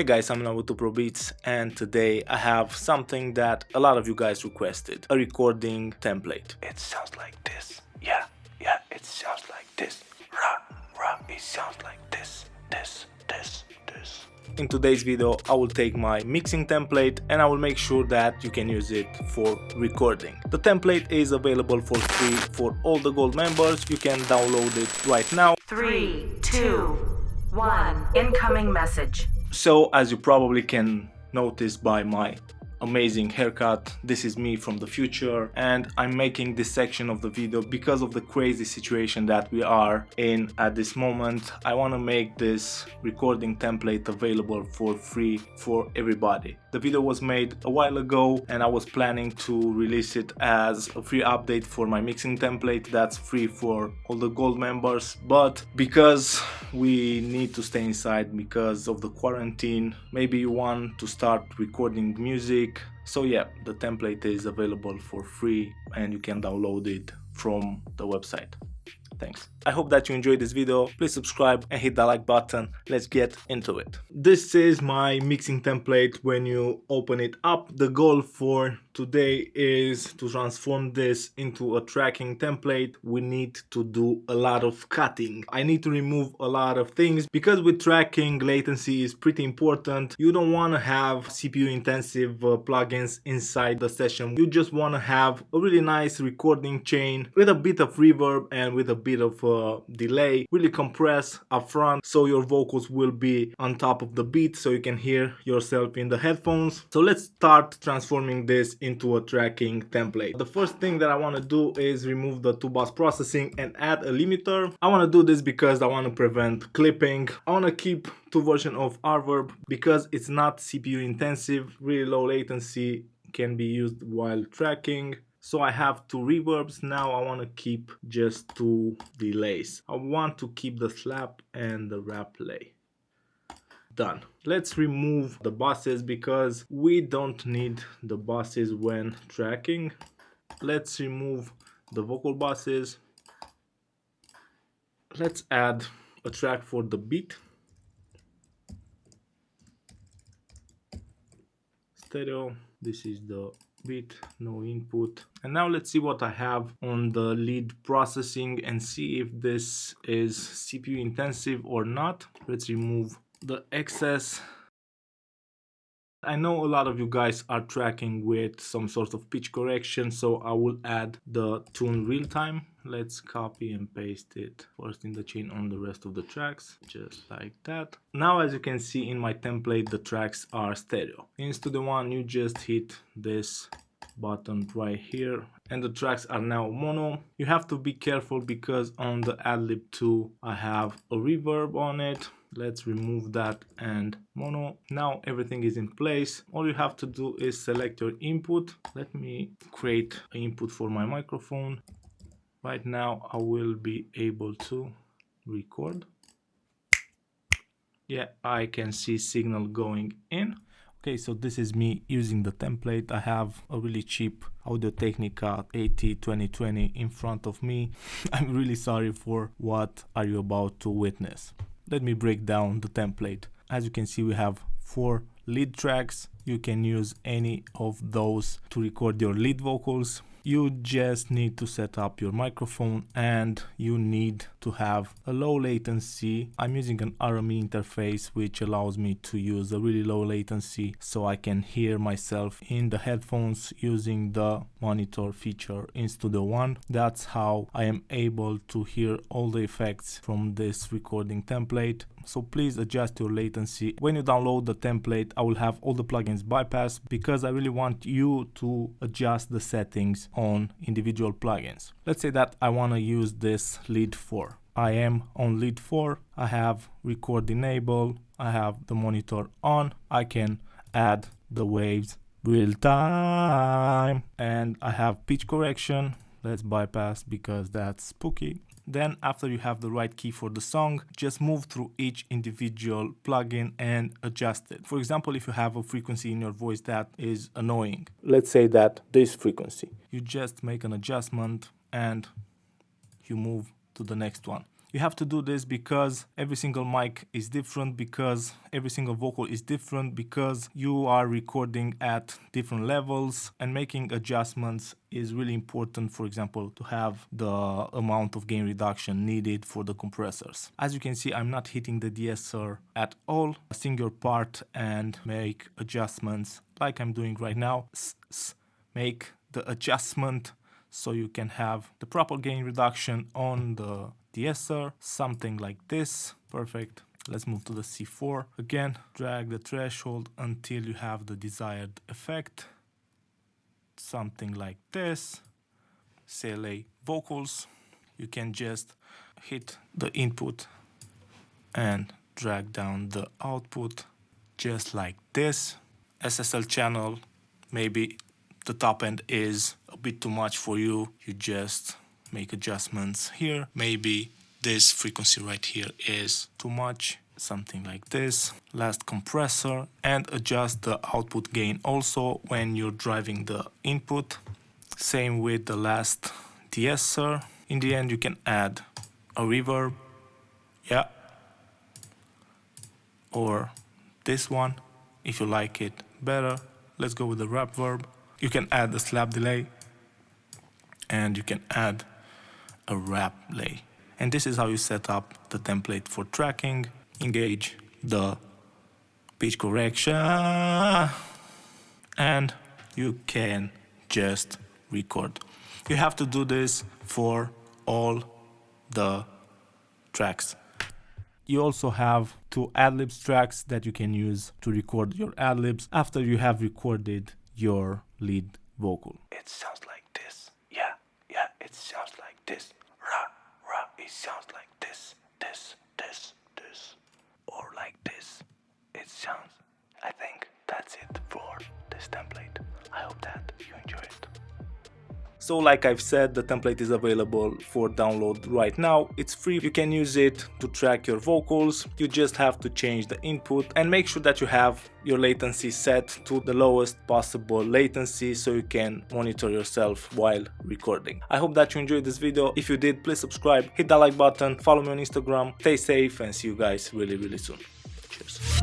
Hey guys, I'm Naruto Pro Beats, and today I have something that a lot of you guys requested, a recording template. It sounds like this. Yeah, it sounds like this. It sounds like this. In today's video, I will take my mixing template and I will make sure that you can use it for recording. The template is available for free for all the gold members. You can download it right now. 3, 2, 1, incoming message. So as you probably can notice by my amazing haircut, this is me from the future, and I'm making this section of the video because of the crazy situation that we are in at this moment. I want to make this recording template available for free for everybody. The video was made a while ago and I was planning to release it as a free update for my mixing template that's free for all the gold members, but because we need to stay inside because of the quarantine, maybe you want to start recording music. So yeah, the template is available for free and you can download it from the website. Thanks. I hope that you enjoyed this video. Please subscribe and hit the like button. Let's get into it. This is my mixing template when you open it up. The goal for today is to transform this into a tracking template. We need to do a lot of cutting. I need to remove a lot of things because with tracking, latency is pretty important. You don't want to have CPU intensive plugins inside the session. You just want to have a really nice recording chain with a bit of reverb and with a bit of delay, really compress up front so your vocals will be on top of the beat so you can hear yourself in the headphones. So let's start transforming this into a tracking template. The first thing that I want to do is remove the 2-bus processing and add a limiter. I want to do this because I want to prevent clipping. I want to keep 2 versions of Reverb because it's not CPU intensive. Really low latency can be used while tracking. So I have 2 reverbs. Now I want to keep just 2 delays. I want to keep the slap and the rap play. Done. Let's remove the buses because we don't need the buses when tracking. Let's remove the vocal buses. Let's add a track for the beat. Stereo. This is the beat, no input. And now let's see what I have on the lead processing and see if this is CPU intensive or not. Let's remove the excess. I know a lot of you guys are tracking with some sort of pitch correction, so I will add the tune real time. Let's copy and paste it first in the chain on the rest of the tracks, just like that. Now as you can see in my template, the tracks are stereo. In Studio One you just hit this button right here and the tracks are now mono. You have to be careful because on the Adlib 2 I have a reverb on it. Let's remove that and mono. Now everything is in place. All you have to do is select your input. Let me create an input for my microphone. Right now I will be able to record. Yeah, I can see signal going in. Okay, so this is me using the template. I have a really cheap Audio-Technica AT2020 in front of me. I'm really sorry for what are you about to witness. Let me break down the template. As you can see, we have 4 lead tracks. You can use any of those to record your lead vocals. You just need to set up your microphone and you need to have a low latency. I'm using an RME interface which allows me to use a really low latency so I can hear myself in the headphones using the monitor feature in Studio One. That's how I am able to hear all the effects from this recording template. So please adjust your latency. When you download the template, I will have all the plugins bypassed because I really want you to adjust the settings on individual plugins. Let's say that I want to use this lead 4. I am on lead 4. I have record enable. I have the monitor on. I can add the waves real time and I have pitch correction. Let's bypass because that's spooky. Then after you have the right key for the song, just move through each individual plugin and adjust it. For example, if you have a frequency in your voice that is annoying, let's say that this frequency, you just make an adjustment and you move to the next one. You have to do this because every single mic is different, because every single vocal is different, because you are recording at different levels, and making adjustments is really important. For example, to have the amount of gain reduction needed for the compressors. As you can see, I'm not hitting the de-esser at all. Sing your part and make adjustments like I'm doing right now. Make the adjustment so you can have the proper gain reduction on the de-esser, something like this. Perfect. Let's move to the C4. Again, drag the threshold until you have the desired effect. Something like this. CLA vocals. You can just hit the input and drag down the output just like this. SSL channel, maybe the top end is a bit too much for you. You just make adjustments here. Maybe this frequency right here is too much, something like this. Last compressor, and adjust the output gain also when you're driving the input. Same with the last de-esser. In the end, you can add a reverb, yeah, or this one if you like it better. Let's go with the reverb. You can add a slap delay, and you can add a rap delay. And this is how you set up the template for tracking. Engage the pitch correction, and you can just record. You have to do this for all the tracks. You also have 2 ad-libs tracks that you can use to record your ad-libs after you have recorded your lead vocal. It sounds like this. Yeah, it sounds like this. It sounds like this, or like this. It sounds, I think that's it for this template. I hope that you enjoy it. So like I've said, the template is available for download right now. It's free. You can use it to track your vocals. You just have to change the input and make sure that you have your latency set to the lowest possible latency so you can monitor yourself while recording. I hope that you enjoyed this video. If you did, please subscribe, hit that like button, follow me on Instagram. Stay safe and see you guys really soon. Cheers.